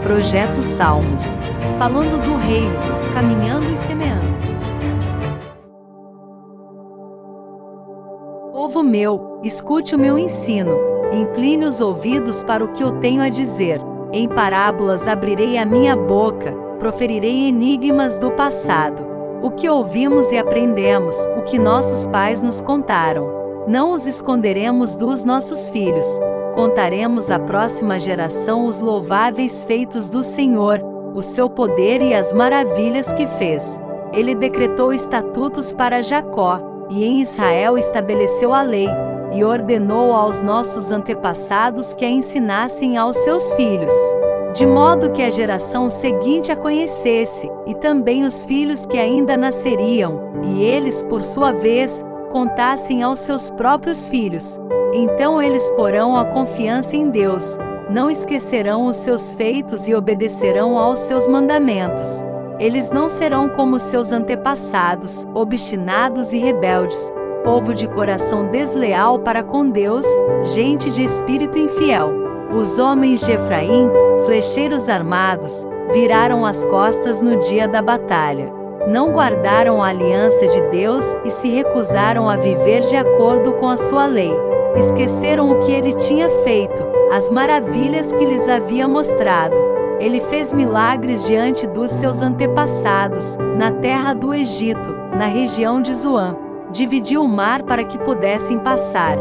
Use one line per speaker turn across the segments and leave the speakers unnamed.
Projeto Salmos, falando do reino, caminhando e semeando. Povo meu, escute o meu ensino, incline os ouvidos para o que eu tenho a dizer. Em parábolas abrirei a minha boca, proferirei enigmas do passado. O que ouvimos e aprendemos, o que nossos pais nos contaram. Não os esconderemos dos nossos filhos. Contaremos à próxima geração os louváveis feitos do Senhor, o seu poder e as maravilhas que fez. Ele decretou estatutos para Jacó, e em Israel estabeleceu a lei, e ordenou aos nossos antepassados que a ensinassem aos seus filhos, de modo que a geração seguinte a conhecesse, e também os filhos que ainda nasceriam, e eles, por sua vez, contassem aos seus próprios filhos. Então eles porão a confiança em Deus, não esquecerão os seus feitos e obedecerão aos seus mandamentos. Eles não serão como seus antepassados, obstinados e rebeldes, povo de coração desleal para com Deus, gente de espírito infiel. Os homens de Efraim, flecheiros armados, viraram as costas no dia da batalha. Não guardaram a aliança de Deus e se recusaram a viver de acordo com a sua lei. Esqueceram o que ele tinha feito, as maravilhas que lhes havia mostrado. Ele fez milagres diante dos seus antepassados, na terra do Egito, na região de Zoan. Dividiu o mar para que pudessem passar.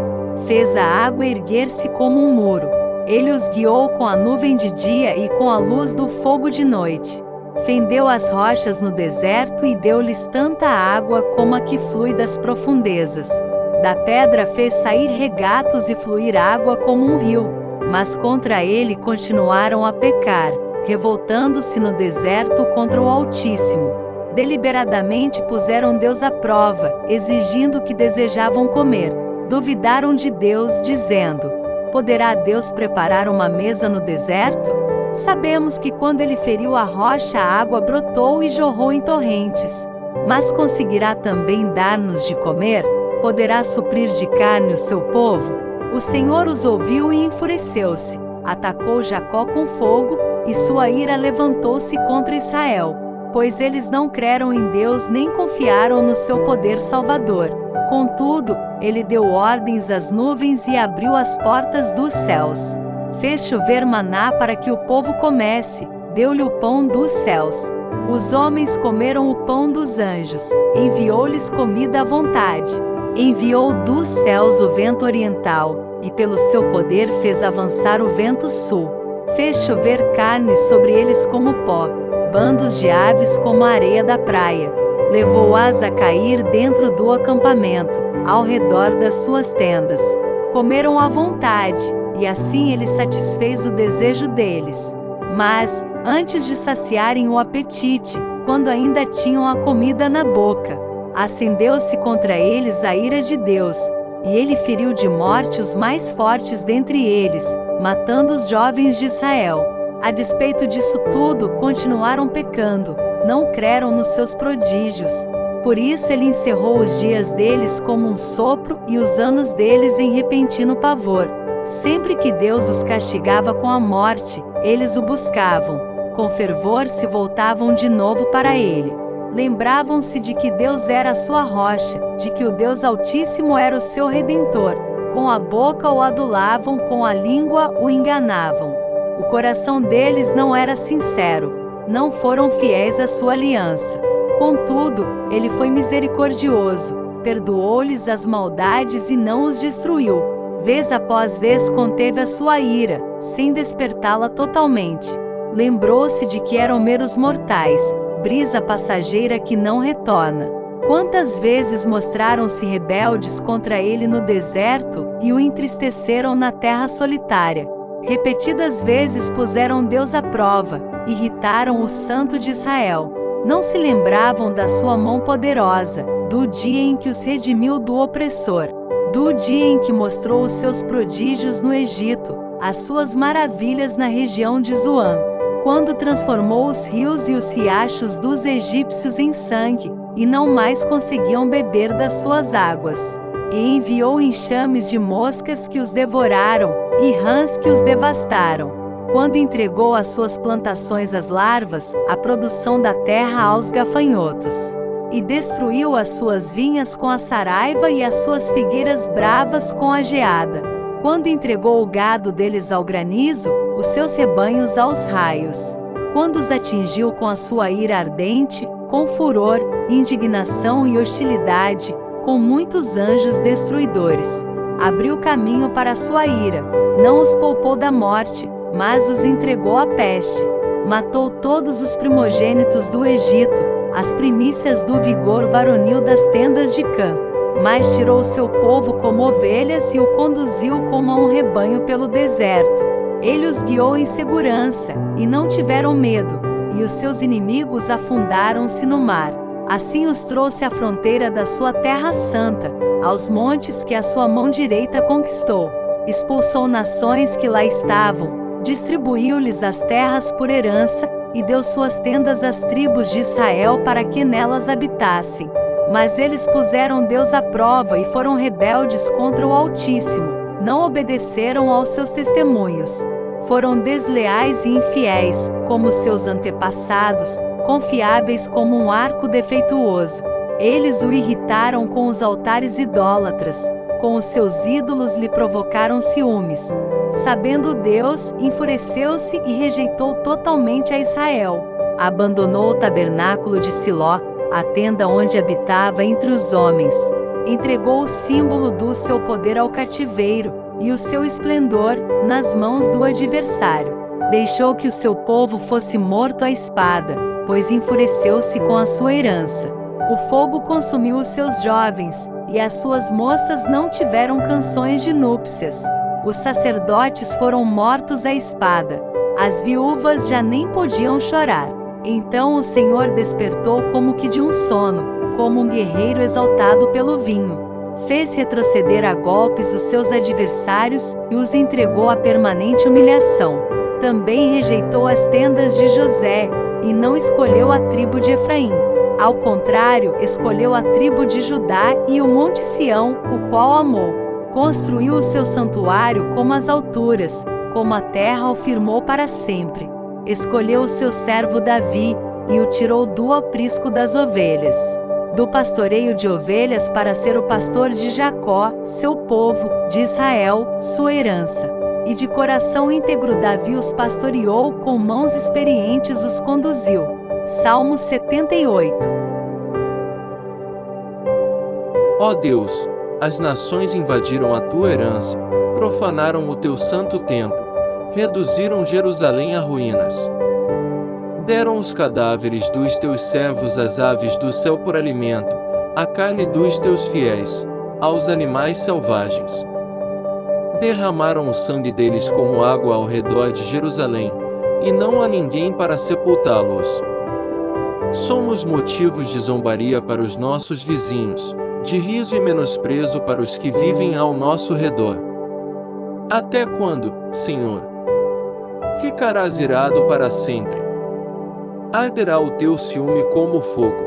Fez a água erguer-se como um muro. Ele os guiou com a nuvem de dia e com a luz do fogo de noite. Fendeu as rochas no deserto e deu-lhes tanta água como a que flui das profundezas. Da pedra fez sair regatos e fluir água como um rio. Mas contra ele continuaram a pecar, revoltando-se no deserto contra o Altíssimo. Deliberadamente puseram Deus à prova, exigindo o que desejavam comer. Duvidaram de Deus, dizendo: poderá Deus preparar uma mesa no deserto? Sabemos que quando ele feriu a rocha, a água brotou e jorrou em torrentes. Mas conseguirá também dar-nos de comer? Poderá suprir de carne o seu povo? O Senhor os ouviu e enfureceu-se. Atacou Jacó com fogo, e sua ira levantou-se contra Israel, pois eles não creram em Deus nem confiaram no seu poder salvador. Contudo, ele deu ordens às nuvens e abriu as portas dos céus. Fez chover maná para que o povo comesse, deu-lhe o pão dos céus. Os homens comeram o pão dos anjos, enviou-lhes comida à vontade. Enviou dos céus o vento oriental, e pelo seu poder fez avançar o vento sul. Fez chover carne sobre eles como pó, bandos de aves como a areia da praia. Levou-as a cair dentro do acampamento, ao redor das suas tendas. Comeram à vontade, e assim ele satisfez o desejo deles. Mas, antes de saciarem o apetite, quando ainda tinham a comida na boca, acendeu-se contra eles a ira de Deus, e ele feriu de morte os mais fortes dentre eles, matando os jovens de Israel. A despeito disso tudo, continuaram pecando, não creram nos seus prodígios. Por isso ele encerrou os dias deles como um sopro e os anos deles em repentino pavor. Sempre que Deus os castigava com a morte, eles o buscavam. Com fervor se voltavam de novo para ele. Lembravam-se de que Deus era a sua rocha, de que o Deus Altíssimo era o seu Redentor. Com a boca o adulavam, com a língua o enganavam. O coração deles não era sincero, não foram fiéis à sua aliança. Contudo, ele foi misericordioso, perdoou-lhes as maldades e não os destruiu. Vez após vez conteve a sua ira, sem despertá-la totalmente. Lembrou-se de que eram meros mortais, brisa passageira que não retorna. Quantas vezes mostraram-se rebeldes contra ele no deserto e o entristeceram na terra solitária. Repetidas vezes puseram Deus à prova, irritaram o Santo de Israel. Não se lembravam da sua mão poderosa, do dia em que os redimiu do opressor, do dia em que mostrou os seus prodígios no Egito, as suas maravilhas na região de Zoan, quando transformou os rios e os riachos dos egípcios em sangue, e não mais conseguiam beber das suas águas. E enviou enxames de moscas que os devoraram, e rãs que os devastaram. quando entregou as suas plantações às larvas, a produção da terra aos gafanhotos. E destruiu as suas vinhas com a saraiva e as suas figueiras bravas com a geada. Quando entregou o gado deles ao granizo, os seus rebanhos aos raios. Quando os atingiu com a sua ira ardente, com furor, indignação e hostilidade, com muitos anjos destruidores. Abriu caminho para a sua ira, não os poupou da morte, mas os entregou à peste. Matou todos os primogênitos do Egito, as primícias do vigor varonil das tendas de Cã. Mas tirou o seu povo como ovelhas e o conduziu como a um rebanho pelo deserto. Ele os guiou em segurança, e não tiveram medo, e os seus inimigos afundaram-se no mar. Assim os trouxe à fronteira da sua terra santa, aos montes que a sua mão direita conquistou. Expulsou nações que lá estavam, distribuiu-lhes as terras por herança, e deu suas tendas às tribos de Israel para que nelas habitassem. Mas eles puseram Deus à prova e foram rebeldes contra o Altíssimo, não obedeceram aos seus testemunhos. Foram desleais e infiéis, como seus antepassados, confiáveis como um arco defeituoso. Eles o irritaram com os altares idólatras, com os seus ídolos lhe provocaram ciúmes. Sabendo Deus, enfureceu-se e rejeitou totalmente a Israel. Abandonou o tabernáculo de Siló, a tenda onde habitava entre os homens. Entregou o símbolo do seu poder ao cativeiro, e o seu esplendor nas mãos do adversário. Deixou que o seu povo fosse morto à espada, pois enfureceu-se com a sua herança. O fogo consumiu os seus jovens, e as suas moças não tiveram canções de núpcias. Os sacerdotes foram mortos à espada. As viúvas já nem podiam chorar. Então o Senhor despertou como que de um sono, como um guerreiro exaltado pelo vinho. Fez retroceder a golpes os seus adversários e os entregou à permanente humilhação. Também rejeitou as tendas de José, e não escolheu a tribo de Efraim. Ao contrário, escolheu a tribo de Judá e o monte Sião, o qual amou. Construiu o seu santuário como as alturas, como a terra o firmou para sempre. Escolheu o seu servo Davi, e o tirou do aprisco das ovelhas. Do pastoreio de ovelhas para ser o pastor de Jacó, seu povo, de Israel, sua herança. E de coração íntegro Davi os pastoreou, com mãos experientes os conduziu. Salmo 78.
Ó Deus, as nações invadiram a tua herança, profanaram o teu santo templo, reduziram Jerusalém a ruínas. Deram os cadáveres dos teus servos às aves do céu por alimento, a carne dos teus fiéis, aos animais selvagens. Derramaram o sangue deles como água ao redor de Jerusalém, e não há ninguém para sepultá-los. Somos motivos de zombaria para os nossos vizinhos, de riso e menosprezo para os que vivem ao nosso redor. Até quando, Senhor? Ficarás irado para sempre? Arderá o teu ciúme como fogo.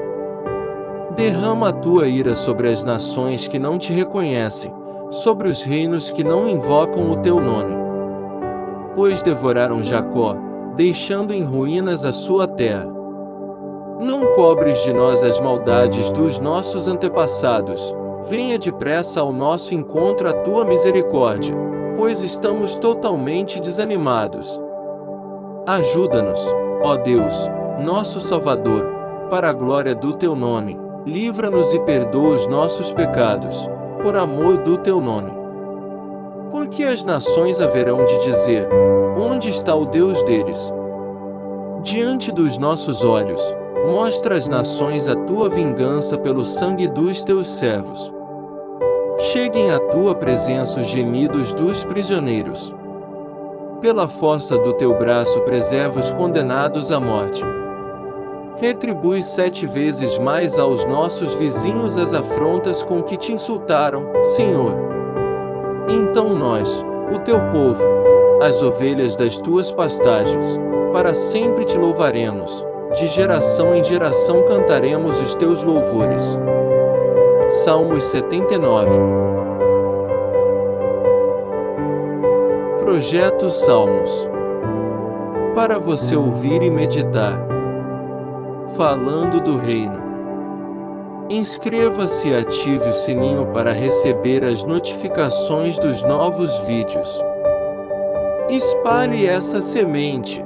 Derrama a tua ira sobre as nações que não te reconhecem, sobre os reinos que não invocam o teu nome. Pois devoraram Jacó, deixando em ruínas a sua terra. Não cobres de nós as maldades dos nossos antepassados, venha depressa ao nosso encontro a tua misericórdia, pois estamos totalmente desanimados. Ajuda-nos, ó Deus, nosso Salvador, para a glória do teu nome, livra-nos e perdoa os nossos pecados, por amor do teu nome. Porque as nações haverão de dizer: onde está o Deus deles? Diante dos nossos olhos, mostra às nações a tua vingança pelo sangue dos teus servos. Cheguem à tua presença os gemidos dos prisioneiros. Pela força do teu braço preserva os condenados à morte. Retribui 7 vezes mais aos nossos vizinhos as afrontas com que te insultaram, Senhor. Então nós, o teu povo, as ovelhas das tuas pastagens, para sempre te louvaremos, de geração em geração cantaremos os teus louvores. Salmos 79. Projeto Salmos. para você ouvir e meditar. Falando do Reino. Inscreva-se e ative o sininho para receber as notificações dos novos vídeos. Espalhe essa semente.